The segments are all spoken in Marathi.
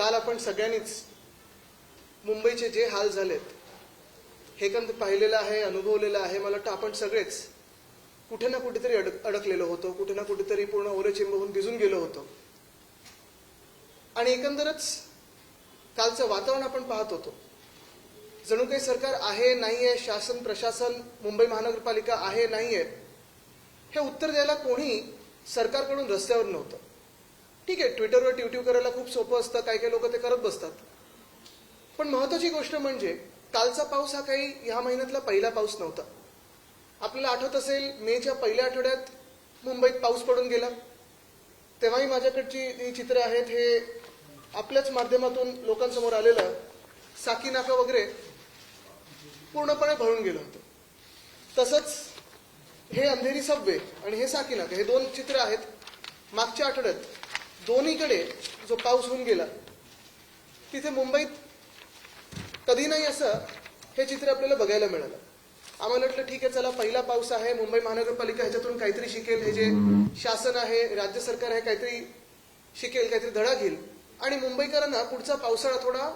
काल आपण सगळ्यांनीच मुंबईचे जे हाल झालेत हे पाहिलेलं आहे, अनुभवलेलं आहे. मला वाटतं आपण सगळेच कुठे ना कुठेतरी अडकलेलो होतो, कुठे ना कुठेतरी पूर्ण ओले चिंब होऊन भिजून गेलो होतो. आणि एकंदरच कालचं वातावरण आपण पाहत होतो. जणू काही सरकार आहे नाहीये, शासन प्रशासन मुंबई महानगरपालिका आहे नाहीये, हे उत्तर द्यायला कोणी सरकारकडून रस्त्यावर नव्हतं. ठीक आहे, ट्विटरवर ट्विट करायला खूप सोपं असतं, काही काही लोक ते करत बसतात. पण महत्वाची गोष्ट म्हणजे कालचा पाऊस हा काही ह्या महिन्यातला पहिला पाऊस नव्हता. आपल्याला आठवत असेल, मेच्या पहिल्या आठवड्यात मुंबईत पाऊस पडून गेला. तेव्हाही माझ्याकडची जी चित्र आहेत हे आपल्याच माध्यमातून लोकांसमोर आलेलं. साकी नाका वगैरे पूर्णपणे भरून गेलं होतं. तसंच हे अंधेरी सबवे आणि हे साकी नाका, हे दोन चित्र आहेत. मागच्या आठवड्यात दोन्हीकडे जो पाऊस होऊन गेला तिथे मुंबईत कधी नाही असं हे चित्र आपल्याला बघायला मिळालं. आम्हाला वाटलं ठीक आहे, चला पहिला पाऊस आहे, मुंबई महानगरपालिका ह्याच्यातून काहीतरी शिकेल, हे जे शासन आहे, राज्य सरकार आहे, काहीतरी शिकेल, काहीतरी धडा घेईल आणि मुंबईकरांना पुढचा पावसाळा थोडा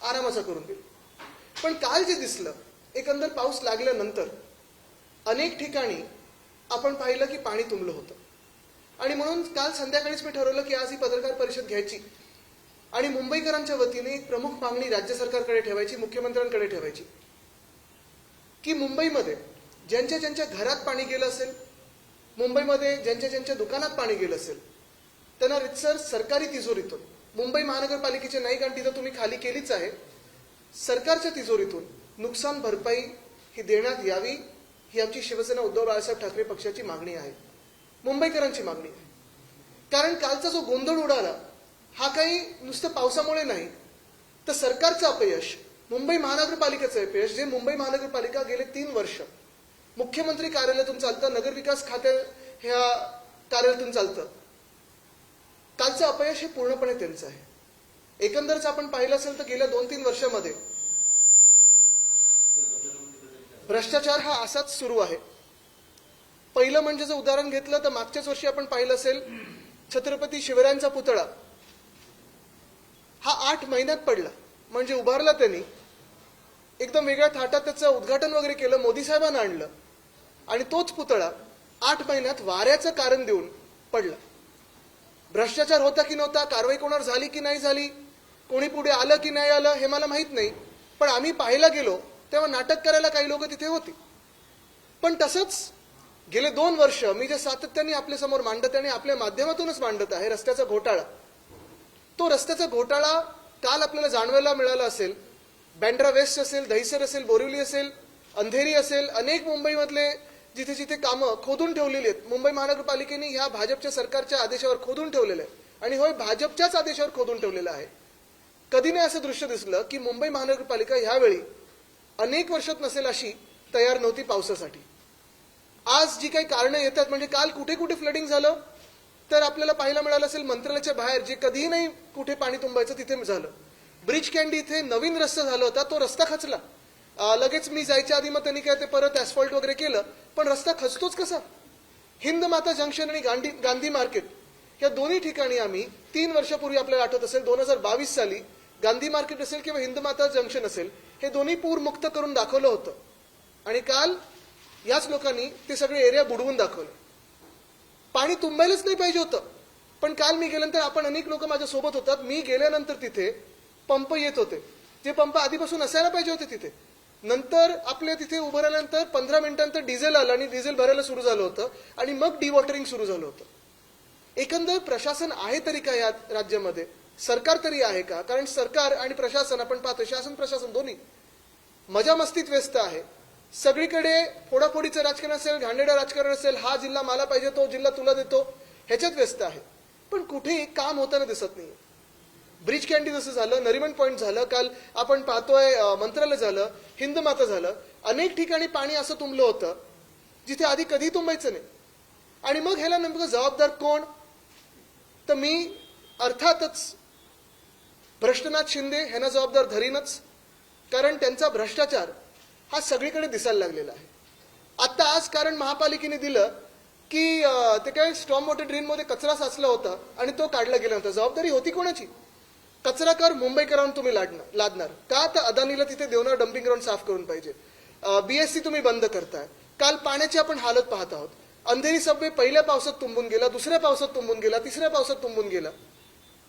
आरामाचा करून देईल. पण काल जे दिसलं, एकंदर पाऊस लागल्यानंतर अनेक ठिकाणी आपण पाहिलं की पाणी तुंबलं होतं. आणि म्हणून काल संध्याकाळीच मी ठरवलं की आज ही पत्रकार परिषद घ्यायची आणि मुंबईकरांच्या वतीने एक प्रमुख मागणी राज्य सरकारकडे ठेवायची, मुख्यमंत्र्यांकडे ठेवायची की मुंबईमध्ये ज्यांच्या ज्यांच्या घरात पाणी गेलं असेल, मुंबईमध्ये ज्यांच्या ज्यांच्या दुकानात पाणी गेलं असेल, त्यांना रितसर सरकारी तिजोरीतून, मुंबई महानगरपालिकेचे नाही कारण तिथं तुम्ही खाली केलीच आहे, सरकारच्या तिजोरीतून नुकसान भरपाई ही देण्यात यावी, ही आमची शिवसेना उद्धव बाळासाहेब ठाकरे पक्षाची मागणी आहे, मुंबईकरांची मागणी आहे. कारण कालचा जो गोंधळ उडाला हा काही नुसतं पावसामुळे नाही, तर सरकारचं अपयश, मुंबई महानगरपालिकेचं अपयश, जे मुंबई महानगरपालिका गेले 3 वर्ष मुख्यमंत्री कार्यालयातून चालतं, नगरविकास खाते ह्या कार्यालयातून चालतं, कालचं अपयश हे पूर्णपणे त्यांचं आहे. एकंदरच आपण पाहिलं असेल तर गेल्या 2-3 वर्षामध्ये भ्रष्टाचार हा असाच सुरू आहे. पहिलं म्हणजे जर उदाहरण घेतलं तर मागच्याच वर्षी आपण पाहिलं असेल, छत्रपती शिवरायांचा पुतळा हा 8 महिन्यात पडला. म्हणजे उभारला त्यांनी, एकदम वेगळ्या थाटात त्याचं उद्घाटन वगैरे केलं, मोदी साहेबांना आणलं आणि तोच पुतळा 8 महिन्यात वाऱ्याचं कारण देऊन पडला. भ्रष्टाचार होता की नव्हता, कारवाई कोणावर झाली की नाही झाली, कोणी पुढे आलं की नाही आलं हे मला माहित नाही, पण आम्ही पाहायला गेलो तेव्हा नाटक करायला काही लोक तिथे होती. पण तसंच गेले 2 वर्ष मी जे सातत्याने आपल्या समोर मांडत आणि आपल्या माध्यमातूनच मांडत आहे, रस्त्याचा घोटाळा, तो रस्त्याचा घोटाळा काल आपल्याला जाणवायला मिळाला असेल. बँड्रा वेस्ट असेल, दहिसर असेल, बोरिवली असेल, अंधेरी असेल, अनेक मुंबईमधले जिथे जिथे कामं खोदून ठेवलेली आहेत, मुंबई महानगरपालिकेने ह्या भाजपच्या सरकारच्या आदेशावर खोदून ठेवलेलं आहे. आणि होय, भाजपच्याच आदेशावर खोदून ठेवलेलं आहे. कधी नाही असं दृश्य दिसलं की मुंबई महानगरपालिका ह्यावेळी अनेक वर्षात नसेल अशी तयार नव्हती पावसासाठी. आज जी काही कारणं येतात, म्हणजे काल कुठे कुठे फ्लडिंग झालं तर आपल्याला पाहायला मिळालं असेल, मंत्रालयाच्या बाहेर जे कधीही नाही कुठे पाणी तुंबायचं तिथे झालं. ब्रिज कॅन्डी इथे नवीन रस्ता झाला होता, तो रस्ता खचला. लगेच मी जायच्या आधी मग त्यांनी काय ते परत ऍसफॉल्ट वगैरे केलं, पण रस्ता खचतोच कसा. हिंद माता जंक्शन आणि गांधी मार्केट या दोन्ही ठिकाणी आम्ही 3 वर्षापूर्वी, आपल्याला आठवत असेल 2022 साली, गांधी मार्केट असेल किंवा हिंद माता जंक्शन असेल, हे दोन्ही पूरमुक्त करून दाखवलं होतं. आणि काल याच लोकांनी ते सगळे एरिया बुडवून दाखवले. पाणी तुंबायलाच नाही पाहिजे होतं, पण काल मी गेल्यानंतर, आपण अनेक लोक माझ्या सोबत होतात, मी गेल्यानंतर तिथे पंप येत होते, जे पंप आधीपासून असायला पाहिजे होते तिथे. नंतर आपल्या तिथे उभं राहिल्यानंतर 15 मिनिटांनंतर डिझेल आलं आणि डिझेल भरायला सुरू झालं होतं आणि मग डिवॉटरिंग सुरू झालं होतं. एकंदर प्रशासन आहे तरी का या राज्यामध्ये, सरकार तरी आहे का? कारण सरकार आणि प्रशासन आपण पाहतो, शासन प्रशासन दोन्ही मजा मस्तीत व्यस्त आहे. सगळीकडे फोडाफोडीचं राजकारण असेल, घाणेरडं राजकारण असेल, हा जिल्हा मला पाहिजे, तो जिल्हा तुला देतो, ह्याच्यात व्यस्त आहे. पण कुठेही काम होताना दिसत नाही. ब्रिज कॅन्डी जसं झालं, नरिमन पॉइंट झालं, काल आपण पाहतोय मंत्रालय झालं, हिंद माता झालं, अनेक ठिकाणी पाणी असं तुंबलं होतं जिथे आधी कधी तुंबायचं नाही. आणि मग ह्याला नेमकं जबाबदार कोण? तर मी अर्थातच भ्रष्टनाथ शिंदे ह्यांना जबाबदार धरीनच, कारण त्यांचा भ्रष्टाचार हा सगळीकडे दिसायला लागलेला आहे. आता आज कारण महापालिकेने दिलं की ते काय स्टॉर्म वॉटर ड्रेनमध्ये कचरा साचला होता आणि तो काढला गेला होता. जबाबदारी होती कोणाची? कचरा कर मुंबईकरांना तुम्ही लादणार का? तर अदानीला तिथे देवणार डम्पिंग ग्राउंड साफ करून पाहिजे. बीएससी तुम्ही बंद करताय. काल पाण्याची आपण हालत पाहत आहोत. अंधेरी सबवे पहिल्या पावसात तुंबून गेला, दुसऱ्या पावसात तुंबून गेला, तिसऱ्या पावसात तुंबून गेला.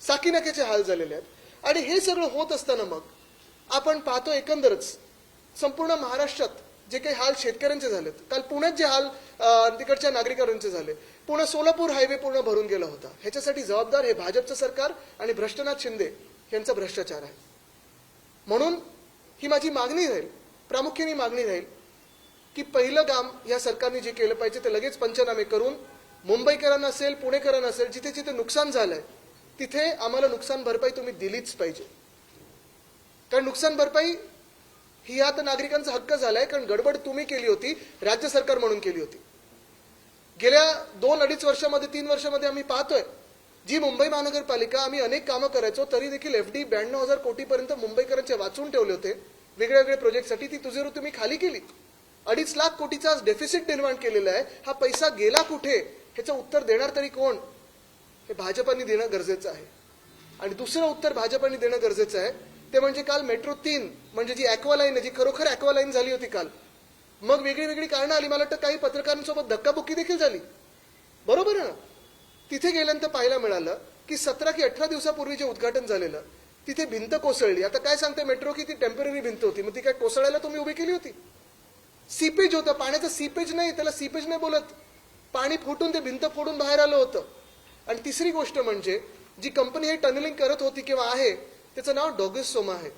साकीनाक्याचे हाल झालेले आहेत. आणि हे सगळं होत असताना मग आपण पाहतो एकंदरच संपूर्ण महाराष्ट्रात जे काही हाल शेतकऱ्यांचे झालेत, काल पुण्यात जे हाल तिकडच्या नागरिकांचे झाले, पुणे सोलापूर हायवे पूर्ण भरून गेला होता. ह्याच्यासाठी जबाबदार हे भाजपचं सरकार आणि भ्रष्टनाथ शिंदे यांचा भ्रष्टाचार आहे. म्हणून ही माझी मागणी राहील, प्रामुख्याने मागणी राहील की पहिलं काम या सरकारने जे केलं पाहिजे ते लगेच पंचनामे करून मुंबईकरांना असेल, पुणेकरांना असेल, जिथे जिथे नुकसान झालंय तिथे आम्हाला नुकसान भरपाई तुम्ही दिलीच पाहिजे. कारण नुकसान भरपाई ही आता नागरिकांचा हक्क झालाय. कारण गडबड तुम्ही केली होती, राज्य सरकार म्हणून केली होती. गेल्या 2-2.5 वर्षामध्ये 3 वर्षामध्ये आम्ही पाहतोय जी मुंबई महानगरपालिका आम्ही अनेक कामं करायचो तरी देखील FD 92,000 कोटीपर्यंत मुंबईकरांचे वाचून ठेवले होते वेगळ्या वेगळ्या प्रोजेक्टसाठी. ती तुझे तुम्ही खाली केली. 2.5 लाख कोटीचा डेफिसिट निर्माण केलेला आहे. हा पैसा गेला कुठे ह्याचं उत्तर देणार तरी कोण? हे भाजपाने देणं गरजेचं आहे. आणि दुसरं उत्तर भाजपाने देणं गरजेचं आहे ते म्हणजे काल मेट्रो 3 म्हणजे जी ॲक्वालाईन आहे, जी खरोखर ॲक्वालाईन झाली होती काल, मग वेगळी वेगळी कारणं आली. मला वाटतं काही पत्रकारांसोबत धक्काबुक्की देखील झाली. बरोबर आहे ना? तिथे गेल्यानंतर पाहायला मिळालं की 17 की 18 दिवसापूर्वी जे उद्घाटन झालेलं तिथे भिंत कोसळली. आता काय सांगते मेट्रो की ती टेम्पररी भिंत होती, मग ती काय कोसळायला तुम्ही उभी केली होती? सीपेज होतं, पाण्याचं सीपेज नाही, त्याला सीपेज नाही बोलत. पाणी फुटून ते भिंत फोडून बाहेर आलं होतं. आणि तिसरी गोष्ट म्हणजे जी कंपनी हे टनलिंग करत होती किंवा आहे त्याचं नाव डॉगस सोमा आहे.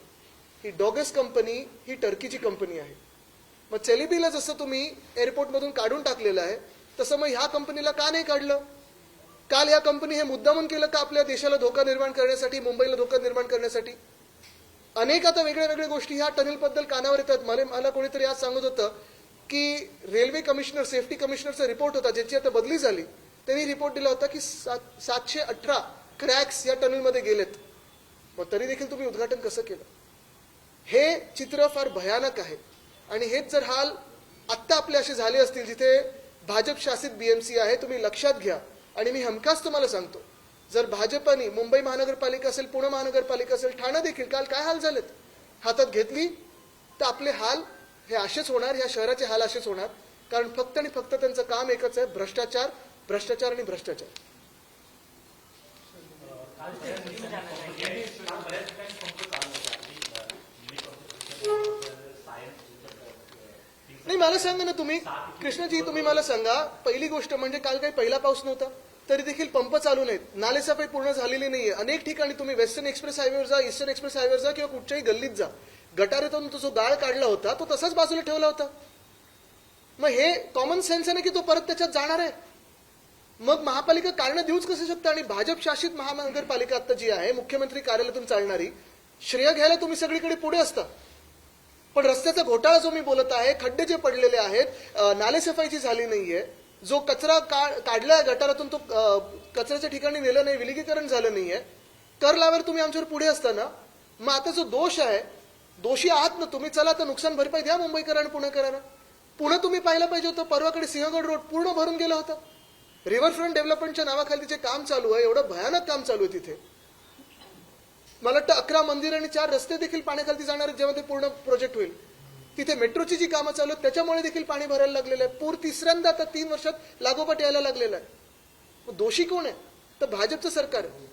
ही डॉगस कंपनी ही टर्कीची कंपनी आहे. मग चेलिबीला जसं तुम्ही एअरपोर्टमधून काढून टाकलेलं आहे तसं मग ह्या कंपनीला का नाही काढलं? काल या कंपनी हे मुद्दामून केलं का आपल्या देशाला धोका निर्माण करण्यासाठी, मुंबईला धोका निर्माण करण्यासाठी? अनेक आता वेगळ्या वेगळ्या गोष्टी ह्या टनेलबद्दल कानावर येतात. मला कोणीतरी आज सांगत होतं की रेल्वे कमिशनर, सेफ्टी कमिशनरचा रिपोर्ट होता ज्याची आता बदली झाली. त्यांनी रिपोर्ट दिला होता की 718 क्रॅक्स या टनेलमध्ये गेलेत. मग तरी देखील तुम्ही उद्घाटन कसं केलं? हे चित्र फार भयानक आहे. आणि हेच जर हाल आत्ता आपले असे झाले असतील जिथे भाजप शासित BMC आहे, तुम्ही लक्षात घ्या. आणि मी हमखास तुम्हाला सांगतो, जर भाजपाने मुंबई महानगरपालिका असेल, पुणे महानगरपालिका असेल, ठाणे देखील काल काय हाल झालेत हातात घेतली तर आपले हाल हे असेच होणार, ह्या शहराचे हाल असेच होणार. कारण फक्त आणि फक्त त्यांचं काम एकच आहे, भ्रष्टाचार, भ्रष्टाचार आणि भ्रष्टाचार. नाही मला सांगा ना तुम्ही, कृष्णाजी तुम्ही मला सांगा, पहिली गोष्ट म्हणजे काल काही पहिला पाऊस नव्हता तरी देखील पंप चालू नाहीत, नालेसफाई पूर्ण झालेली नाहीये. अनेक ठिकाणी तुम्ही वेस्टर्न एक्सप्रेस हायवेवर जा, ईस्टर्न एक्सप्रेस हायवेवर जा किंवा कुठच्याही गल्लीत जा, गटारातून तो जो गाळ काढला होता तो तसाच बाजूला ठेवला होता. मग हे कॉमन सेन्स आहे ना की तो परत त्याच्यात जाणार आहे. मग महापालिका कारणं देऊच कसं शकतं? आणि भाजप शासित महानगरपालिका आता जी आहे मुख्यमंत्री कार्यालयातून चालणारी, श्रेय घ्यायला तुम्ही सगळीकडे पुढे असता. पण रस्त्याचा घोटाळा जो मी बोलत आहे, खड्डे जे पडलेले आहेत, नालेसफाईची झाली नाहीये, जो कचरा काढलाय गटारातून तो कचऱ्याच्या ठिकाणी नेलं नाही, विलगीकरण झालं नाहीये, कर लावायला तुम्ही आमच्यावर पुढे असताना मग आता जो दोष आहे, दोषी आहात ना तुम्ही, चला तर नुकसान भरपाई द्या मुंबईकरांना, पुणेकरांना. पुणे तुम्ही पाहायला पाहिजे होतं, परवाकडे सिंहगड रोड पूर्ण भरून गेला होता. रिव्हरफ्रंट डेव्हलपमेंटच्या नावाखाली जे काम चालू आहे, एवढं भयानक काम चालू आहे तिथे. मला वाटतं 11 मंदिर आणि 4 रस्ते देखील पाण्याखाली जाणार आहेत जेव्हा ते पूर्ण प्रोजेक्ट होईल. तिथे मेट्रोची जी कामं चालू आहेत त्याच्यामुळे देखील पाणी भरायला लागलेलं आहे. पूर तिसऱ्यांदा आता 3 वर्षात लागोपाठ यायला लागलेला आहे. मग दोषी कोण आहे? तर भाजपचं सरकार आहे.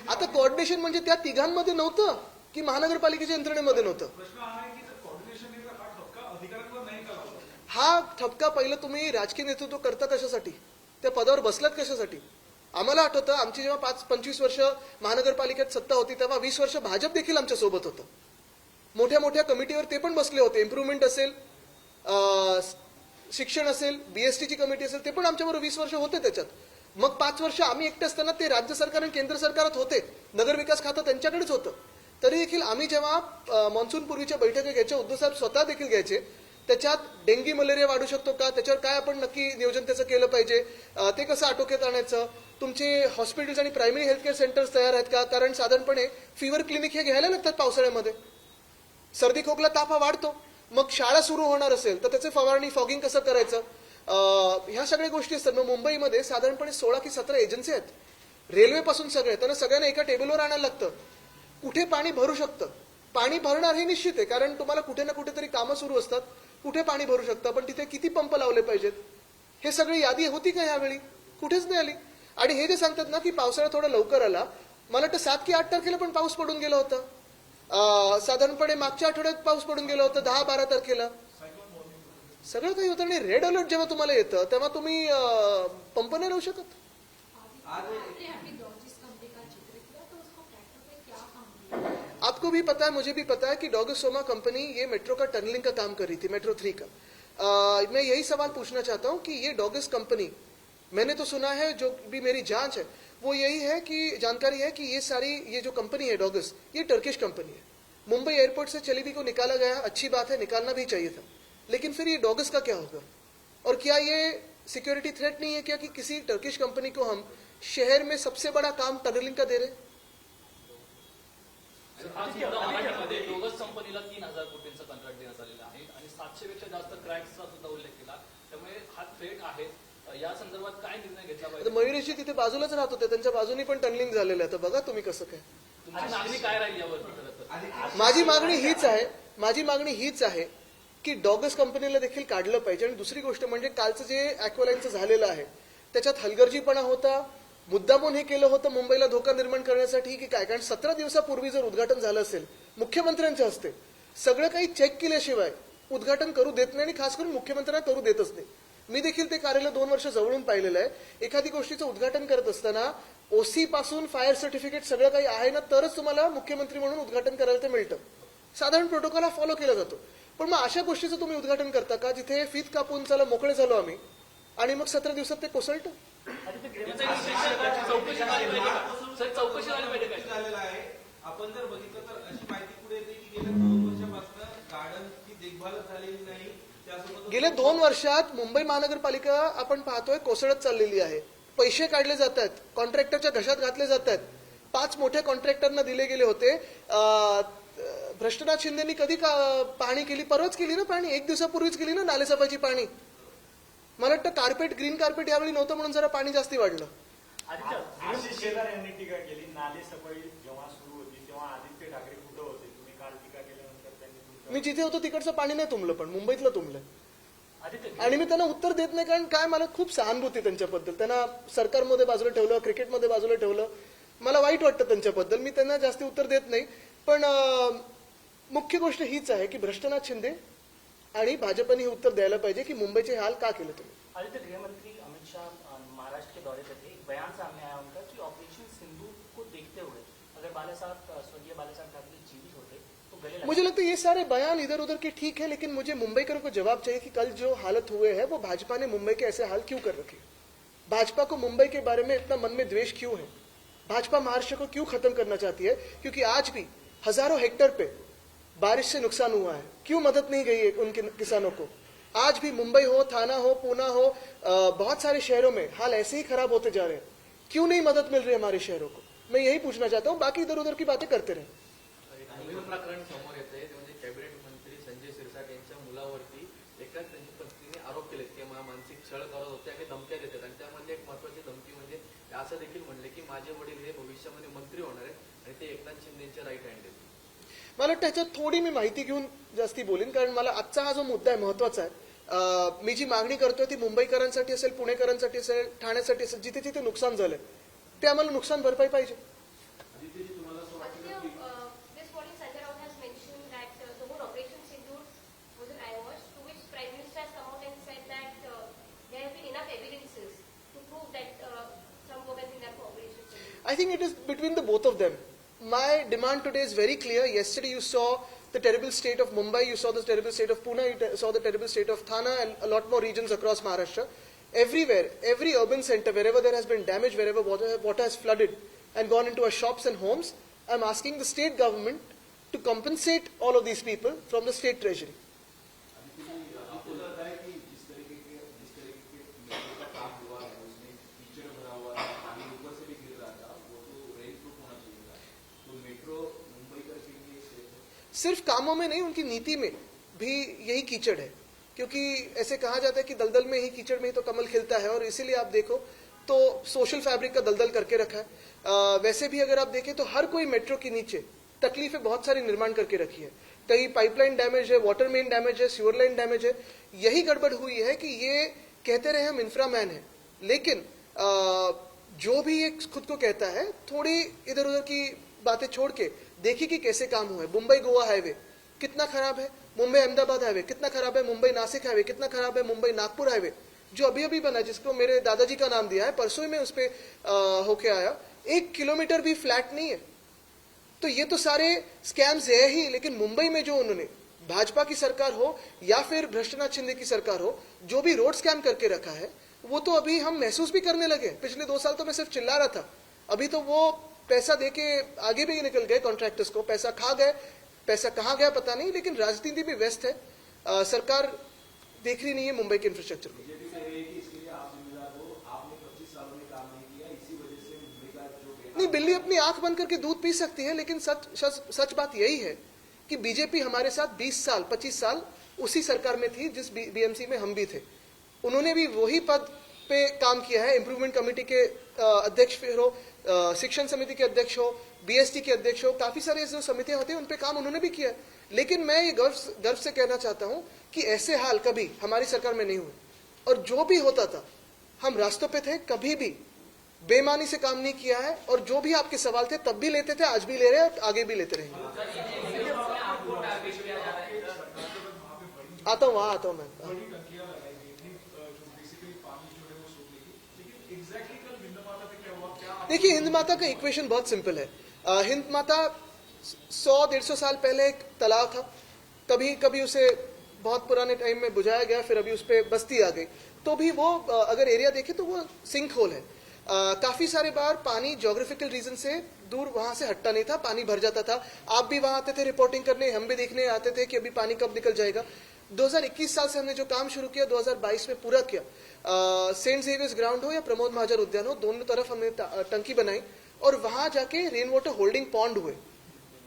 आता कोऑर्डिनेशन म्हणजे त्या तिघांमध्ये नव्हतं की महानगरपालिकेच्या यंत्रणेमध्ये नव्हतं? हा ठपका पहिलं तुम्ही राजकीय नेतृत्व करता कशासाठी? त्या पदावर बसलात कशासाठी? आम्हाला आठवतं आमची जेव्हा 25 वर्ष महानगरपालिकेत सत्ता होती तेव्हा 20 वर्ष भाजप देखील आमच्या सोबत होतं. मोठ्या मोठ्या कमिटीवर ते पण बसले होते. इम्प्रुव्हमेंट असेल, शिक्षण असेल, BSTची कमिटी असेल, ते पण आमच्याबरोबर 20 वर्ष होते त्याच्यात. मग 5 वर्ष आम्ही एकटे असताना ते राज्य सरकार आणि केंद्र सरकारात होते, नगरविकास खातं त्यांच्याकडेच होतं. तरी देखील आम्ही जेव्हा मान्सून पूर्वीच्या बैठका घ्यायच्या, उद्धव साहेब स्वतः देखील घ्यायचे, त्याच्यात डेंगी मलेरिया वाढू शकतो का, त्याच्यावर काय आपण नक्की नियोजन त्याचं केलं पाहिजे, ते कसं आटोक्यात आणायचं, तुमचे हॉस्पिटल्स आणि प्रायमरी हेल्थ केअर सेंटर्स तयार आहेत का? कारण साधारणपणे फिवर क्लिनिक हे घ्यायला लागतात पावसाळ्यामध्ये. सर्दी खोकला ताप हा वाढतो. मग शाळा सुरू होणार असेल तर त्याचे फवारणी फॉगिंग कसं करायचं, ह्या सगळ्या गोष्टी असतात. मग मुंबईमध्ये साधारणपणे 16 की 17 एजन्सी आहेत, रेल्वेपासून सगळे. त्यांना सगळ्यांना एका टेबलवर आणायला लागतं. कुठे पाणी भरू शकतं, पाणी भरणार हे निश्चित आहे, कारण तुम्हाला कुठे ना कुठेतरी कामं सुरू असतात, कुठे पाणी भरू शकतं, पण तिथे किती पंप लावले पाहिजेत, हे सगळी यादी होती का यावेळी? कुठेच नाही आली. आणि हे जे सांगतात ना की पावसाळा थोडा लवकर आला, मला वाटतं 7 की 8 तारखेला पण पाऊस पडून गेला होता. साधारणपणे मागच्या आठवड्यात पाऊस पडून गेला होता 10-12 तारखेला. सगळं काही होतं. आणि रेड अलर्ट जेव्हा तुम्हाला येतं तेव्हा तुम्ही पंप नाही लावू शकत. आपको भी पता है, मुझे भी पता है कि डॉगस्टोमा कंपनी ये मेट्रो का टनलिंग का काम कर रही थी, मेट्रो 3 का. मैं यही सवाल पूछना चाहता हूं कि ये डॉगस कंपनी, मैंने तो सुना है, जो भी मेरी जांच है वो यही है कि जानकारी है कि ये जो कंपनी है डॉगस, ये टर्किश कंपनी है. मुंबई एयरपोर्ट से चलीबी को निकाला गया, अच्छी बात है, निकालना भी चाहिए था, लेकिन फिर ये डॉगस का क्या होगा? और क्या ये सिक्योरिटी थ्रेट नहीं है क्या कि किसी टर्किश कंपनी को हम शहर में सबसे बड़ा काम टनलिंग का दे रहे? मराठीमध्ये डोगस कंपनीला 3,000 कोटींचा कॉन्ट्रॅक्ट देण्यात आलेला आहे आणि 700 पेक्षा जास्त क्रॅक्सचा सुद्धा उल्लेख केला. त्यामुळे हा थ्रेट आहे. या संदर्भात काय निर्णय घेतला पाहिजे? मयुरेशजी तिथे बाजूलाच राहत होते, त्यांच्या बाजूनी पण टनलिंग झालेलं आहे. तर बघा तुम्ही कसं काय. तुमची मागणी काय राहील यावर? माझी मागणी हीच आहे की डॉगस कंपनीला देखील काढलं पाहिजे. आणि दुसरी गोष्ट म्हणजे कालचं जे ॲक्वालाईनचं झालेलं आहे त्याच्यात हलगर्जीपणा होता, मुद्दामून हे केलं होतं मुंबईला धोका निर्माण करण्यासाठी की काय. कारण 17 दिवसापूर्वी जर उद्घाटन झालं असेल मुख्यमंत्र्यांच्या हस्ते, सगळं काही चेक केल्याशिवाय उद्घाटन करू देत नाही, आणि खास करून मुख्यमंत्र्यांना करू देतच नाही. मी देखील ते कार्यालय 2 वर्ष जवळून पाहिलेलं आहे. एखादी गोष्टीचं उद्घाटन करत असताना ओसी पासून फायर सर्टिफिकेट सगळं काही आहे ना, तरच तुम्हाला मुख्यमंत्री म्हणून उद्घाटन करायला ते मिळतं. साधारण प्रोटोकॉल हा फॉलो केला जातो. पण मग अशा गोष्टीचं तुम्ही उद्घाटन करता का जिथे फीत कापून चला मोकळे झालो आम्ही, आणि मग 17 दिवसात ते कोसळतं? चौकशी झाली पाहिजे काय? झालेला आहे. आपण जर बघितलं तर अशी माहिती पुढे येते की गेल्या 2 वर्षापासून गार्डनची देखभाल झालेली नाही. त्यासोबत गेल्या 2 वर्षात मुंबई महानगरपालिका आपण पाहतोय कोसळत चाललेली आहे. पैसे काढले जात आहेत, कॉन्ट्रॅक्टरच्या घशात घातले जात आहेत. 5 मोठ्या कॉन्ट्रॅक्टरना दिले गेले होते. भ्रष्टनाथ शिंदेनी कधी पाहणी केली? परवाच केली ना पाहणी, 1 दिवसापूर्वीच केली ना नालेसफाईची पाहणी. मला वाटतं ग्रीन कार्पेट यावेळी नव्हतं म्हणून जरा पाणी जास्ती वाढलं. आशिष शेलार यांनी टीका केली, नालेसफाई जेव्हा सुरू होती तेव्हा आदित्य ठाकरे कुठं होते? तुम्ही काल टीका केल्यानंतर त्यांनी मी जिथे होतो तिकडचं पाणी नाही तुंबलं, पण मुंबईतलं तुंबलं. आणि मी त्यांना उत्तर देत नाही, कारण काय, मला खूप सहानुभूती त्यांच्याबद्दल. त्यांना सरकारमध्ये बाजूला ठेवलं, क्रिकेटमध्ये बाजूला ठेवलं, मला वाईट वाटतं त्यांच्याबद्दल. मी त्यांना जास्ती उत्तर देत नाही. पण मुख्य गोष्ट हीच आहे की भ्रष्टनाथ शिंदे आणि भाजपने हे उत्तर द्यायला पाहिजे की मुंबईचे हाल का केले तुम्ही. आदित्य, गृहमंत्री अमित शाह महाराष्ट्र के दौरे पे थे. एक बयान सामने आया उनका कि ऑपरेशन सिंदूर को देखते हुए अगर स्वर्गीय बाला साहब ठाकरे जीवित होते तो गले मुझे लगता है ये सारे बयान इधर उधर के ठीक है, लेकिन मुझे मुंबईकरों को जवाब चाहिए कि कल जो हालत हुए हैं वो भाजपा ने मुंबई के ऐसे हाल क्यों कर रखे. भाजपा को मुंबई के बारे में इतना मन में द्वेष क्यों है? भाजपा महाराष्ट्र को क्यों खत्म करना चाहती है? क्योंकि आज भी हजारों हेक्टेयर पे बारिश से नुकसान हुआ है. क्यों मदद नहीं गई है उन किसानों को? आज भी मुंबई हो, थाना हो, पूना हो, बहुत सारे शहरों में हाल ऐसे ही खराब होते जा रहे हैं. क्यों नहीं मदद मिल रही है हमारे शहरों को? मैं यही पूछना चाहता हूँ. बाकी इधर उधर की बातें करते रहे. नवीन प्रकरण समोर येतंय, ते म्हणजे कॅबिनेट मंत्री संजय सिरसाट यांच्या मुलावरती एकाच त्यांची पत्नीने आरोप केले की मानसिक छळ करत होते आणि धमक्या देतात. आणि त्यामध्ये एक महत्वाची धमकी म्हणजे असं देखील म्हणले की माझे वडील हे भविष्यामध्ये मंत्री होणार आहेत आणि ते एकनाथ शिंदेचे राईट हँड आहेत. मला वाटतं त्याच्यात थोडी मी माहिती घेऊन जास्ती बोलीन, कारण मला आजचा हा जो मुद्दा आहे महत्वाचा आहे. मी जी मागणी करतोय ती मुंबईकरांसाठी असेल, पुणेकरांसाठी असेल, ठाण्यासाठी असेल, जिथे जिथे नुकसान झालंय ते आम्हाला नुकसान भरपाई पाहिजे. I think it is between the both of them. My demand today is very clear. Yesterday you saw the terrible state of Mumbai, you saw the terrible state of Pune, you saw the terrible state of Thana and a lot more regions across Maharashtra. Everywhere, every urban center, wherever there has been damage, wherever water has flooded and gone into our shops and homes, I'm asking the state government to compensate all of these people from the state treasury. सिर्फ कामों में नहीं, उनकी नीति में भी यही कीचड़ है, क्योंकि ऐसे कहा जाता है कि दलदल में ही, कीचड़ में ही तो कमल खिलता है, और इसीलिए आप देखो तो सोशल फैब्रिक का दलदल करके रखा है। वैसे भी अगर आप देखें तो हर कोई मेट्रो के नीचे तकलीफें बहुत सारी निर्माण करके रखी है। कहीं पाइपलाइन डैमेज है, वाटर मेन डैमेज है, सीवर लाइन डैमेज है। यही गड़बड़ हुई है कि ये कहते रहे हम इंफ्रामैन है, लेकिन जो भी ये खुद को कहता है, थोड़ी इधर उधर की बातें छोड़ के देखिए कि कैसे काम हुआ है। मुंबई गोवा हाईवे कितना खराब है, मुंबई अहमदाबाद हाईवे कितना खराब है, मुंबई नासिक हाईवे कितना खराब है, मुंबई नागपुर हाईवे जो अभी अभी बना, जिसको मेरे दादाजी का नाम दिया है, परसों ही मैं उस पर होके आया, 1 किलोमीटर भी फ्लैट नहीं है। तो ये तो सारे स्कैम्स है ही, लेकिन मुंबई में जो उन्होंने, भाजपा की सरकार हो या फिर भ्रष्टनाथ शिंदे की सरकार हो, जो भी रोड स्कैम करके रखा है, वो तो अभी हम महसूस भी करने लगे। पिछले 2 साल तो मैं सिर्फ चिल्ला रहा था, अभी तो वो पैसा देके आगे भी निकल गए, कॉन्ट्रैक्टर्स को पैसा खा गए। पैसा कहाँ गया पता नहीं, लेकिन राजनीति भी व्यस्त है। सरकार देख रही नहीं है मुंबई के इंफ्रास्ट्रक्चर को। बीजेपी कह रही है कि इसके लिए आप जिम्मेदार हो, आपने 25 सालों में काम नहीं किया, इसी वजह से मुंबई का जो नहीं, बिल्ली अपनी आंख बंद करके दूध पी सकती है, लेकिन सच बात यही है कि बीजेपी हमारे साथ 20 साल 25 साल उसी सरकार में थी जिस बीएमसी में हम भी थे। उन्होंने भी वही पद पे काम किया है, इंप्रूवमेंट कमेटी के अध्यक्ष फिर हो, शिक्षण समिति के अध्यक्ष हो, बीएसटी के अध्यक्ष हो, काफी सारे जो समितियां होती हैं उन पे काम उन्होंने भी किया है। लेकिन मैं ये गर्व से कहना चाहता हूं कि ऐसे हाल कभी हमारी सरकार में नहीं हुए, और जो भी होता था हम रास्तों पे थे, कभी भी बेईमानी से काम नहीं किया है, और जो भी आपके सवाल थे तब भी लेते थे, आज भी ले रहे हैं और आगे भी लेते रहेंगे। आता हूँ, वहां आता हूँ मैं। देखिए, हिंद माता का इक्वेशन बहुत सिंपल है। हिंद माता 100-150 साल पहले एक तालाब था, कभी कभी उसे बहुत पुराने टाइम में बुझाया गया, फिर अभी उस पर बस्ती आ गई, तो भी वो अगर एरिया देखे तो वो सिंक होल है। काफी सारे बार पानी ज्योग्राफिकल रीजन से दूर वहां से हटता नहीं था, पानी भर जाता था। आप भी वहां आते थे रिपोर्टिंग करने, हम भी देखने आते थे कि अभी पानी कब निकल जाएगा। 2021 साल से हमने जो काम शुरू किया 2022 में पूरा किया। सेंट जेवियर्स ग्राउंड हो या प्रमोद महाजन उद्यान हो, दोनों तरफ हमने टंकी बनाई और वहां जाके रेन वाटर होल्डिंग पॉन्ड हुए।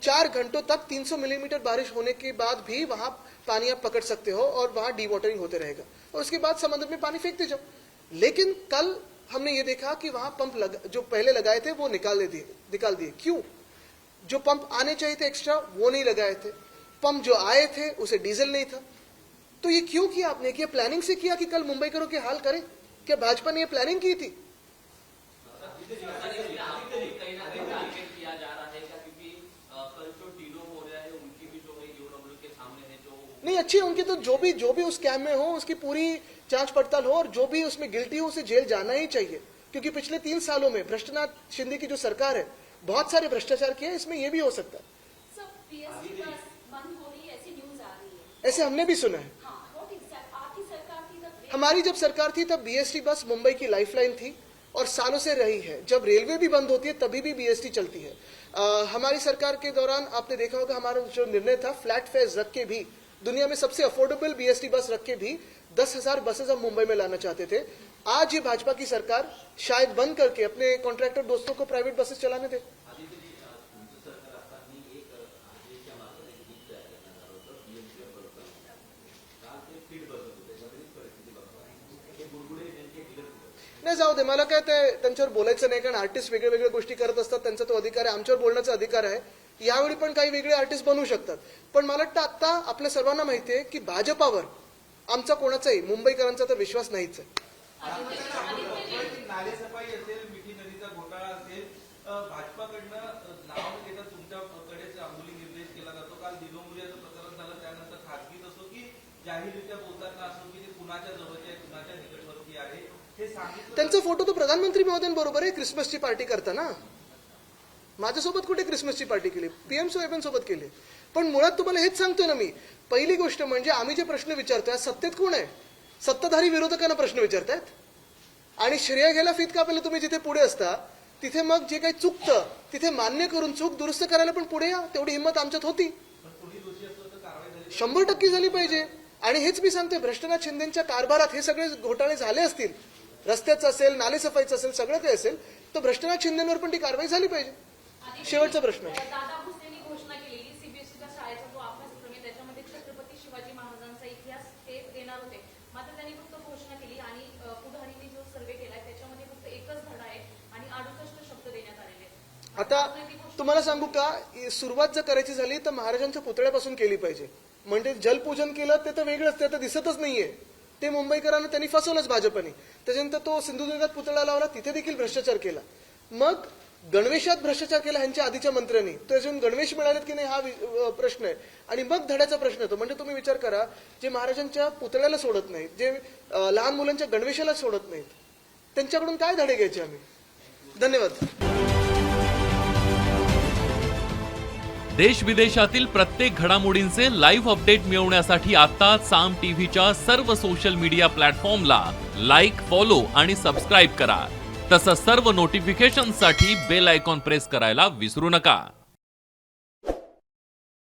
4 घंटों तक 300 मिलीमीटर बारिश होने के बाद भी वहां पानी आप पकड़ सकते हो और वहां डी वाटरिंग होते रहेगा, और उसके बाद समुद्र में पानी फेंकते जाओ। लेकिन कल हमने ये देखा कि वहां पंप जो पहले लगाए थे वो निकाल दिए। क्यों? जो पंप आने चाहिए थे एक्स्ट्रा वो नहीं लगाए थे, पंप जो आए थे उसे डीजल नहीं था। तो ये क्यों किया आपने? क्या प्लानिंग से किया कि कल मुंबई करो के हाल करें? क्या भाजपा ने ये प्लानिंग की थी? नहीं, अच्छी है उनकी तो, जो भी उस स्कैम में हो उसकी पूरी जांच पड़ताल हो, और जो भी उसमें गिल्टी हो उसे जेल जाना ही चाहिए, क्योंकि पिछले 3 सालों में भ्रष्टनाथ शिंदे की जो सरकार है बहुत सारे भ्रष्टाचार किया है, इसमें ये भी हो सकता है। ऐसे हमने भी सुना है। हमारी जब सरकार थी तब बीएसटी बस मुंबई की लाइफलाइन थी और सालों से रही है। जब रेलवे भी बंद होती है तभी भी बीएसटी चलती है। हमारी सरकार के दौरान आपने देखा होगा हमारा जो निर्णय था, फ्लैट फेयर रख के भी, दुनिया में सबसे अफोर्डेबल बीएसटी बस रख के भी 10,000 बसेस हम मुंबई में लाना चाहते थे। आज ये भाजपा की सरकार शायद बंद करके अपने कॉन्ट्रैक्टर दोस्तों को प्राइवेट बसेस चलाने दे। नाही, जाऊ दे, मला काय ते त्यांच्यावर बोलायचं नाही, कारण आर्टिस्ट वेगळ्या वेगळ्या गोष्टी करत असतात, त्यांचा तो अधिकार आहे, आमच्यावर बोलण्याचा अधिकार आहे। यावेळी पण काही वेगळे आर्टिस्ट बनू शकतात, पण मला वाटतं आता आपल्या सर्वांना माहिती आहे की भाजपावर आमचा कोणाचाही, मुंबईकरांचा तर विश्वास नाहीच आहे। नालेसफाई असेल, मिठी नदीचा घोटाळा असेल, भाजपाकडनं नाव घेता तुमच्याकडेच अंगुली निर्देश केला जातो। काल दिनोमुलियाचं प्रकरण झालं, त्यानंतर खासगीत असो की जाहीररित्या बोलताना असो की ते कुणाच्या जवळचे आहे, कुणाच्या निकटवर्ती आहे, हे सांगितलं। त्यांचा फोटो तो प्रधानमंत्री महोदयांबरोबर आहे क्रिसमसची पार्टी करताना। माझ्यासोबत कुठे क्रिसमसची पार्टी केली? पीएम साहेबां सोबत केली। पण मुळात तुम्हाला हेच सांगतोय ना मी, पहिली गोष्ट म्हणजे आम्ही जे प्रश्न विचारतोय सत्तेत कोण आहे? सत्ताधारी विरोधकांना प्रश्न विचारतायत, आणि श्रेय घ्यायला फित का पहिले तुम्ही जिथे पुढे असता तिथे मग जे काही चुकतं तिथे मान्य करून चूक दुरुस्त करायला पण पुढे या, तेवढी हिंमत आमच्यात होती। 100% झाली पाहिजे। आणि हेच मी सांगते, भ्रष्टनाथ शिंदेच्या कारभारात हे सगळे घोटाळे झाले असतील, रस्त्याचं असेल, नालेसफाईचं असेल, सगळं काही असेल, तर भ्रष्टनाथ शिंदेवर पण ती कारवाई झाली पाहिजे। शेवटचा प्रश्न आहे, दादा भुसेंनी घोषणा केलेली सीबीएसईच्या शाळेचा जो अभ्यासक्रम आहे त्याच्यामध्ये छत्रपती शिवाजी महाराज देणार होते. मात्र त्यांनी फक्त घोषणा केली आणि पुढारीने जो सर्वे केलाय त्याच्यामध्ये फक्त एकच धडा आहे आणि 68 शब्द देण्यात आलेले आहेत. आता तुम्हाला सांगू का, सुरुवात जर करायची झाली तर महाराजांच्या पुतळ्यापासून केली पाहिजे. म्हणजे जलपूजन केलं ते तर वेगळंच, ते तर दिसतच नाहीये. ते मुंबईकरांना त्यांनी फसवलंच भाजपने. त्याच्यानंतर तो सिंधुदुर्गात पुतळा लावला, तिथे देखील भ्रष्टाचार केला. मग गणवेशात भ्रष्टाचार केला ह्यांच्या आधीच्या मंत्र्यांनी, त्याच्यातून गणवेश मिळालेत की नाही हा प्रश्न आहे. आणि मग धड्याचा प्रश्न येतो. म्हणजे तुम्ही विचार करा, जे महाराजांच्या पुतळ्याला सोडत नाहीत, जे लहान मुलांच्या गणवेशाला सोडत नाहीत, त्यांच्याकडून काय धडे घ्यायचे आम्ही? धन्यवाद. देश विदेशातील प्रत्येक घडामोडींचे लाईव्ह अपडेट मिळवण्यासाठी आता साम टीव्हीच्या सर्व सोशल मीडिया प्लॅटफॉर्मला लाईक, फॉलो आणि सबस्क्राईब करा. तसंच सर्व नोटिफिकेशनसाठी बेल आयकॉन प्रेस करायला विसरू नका.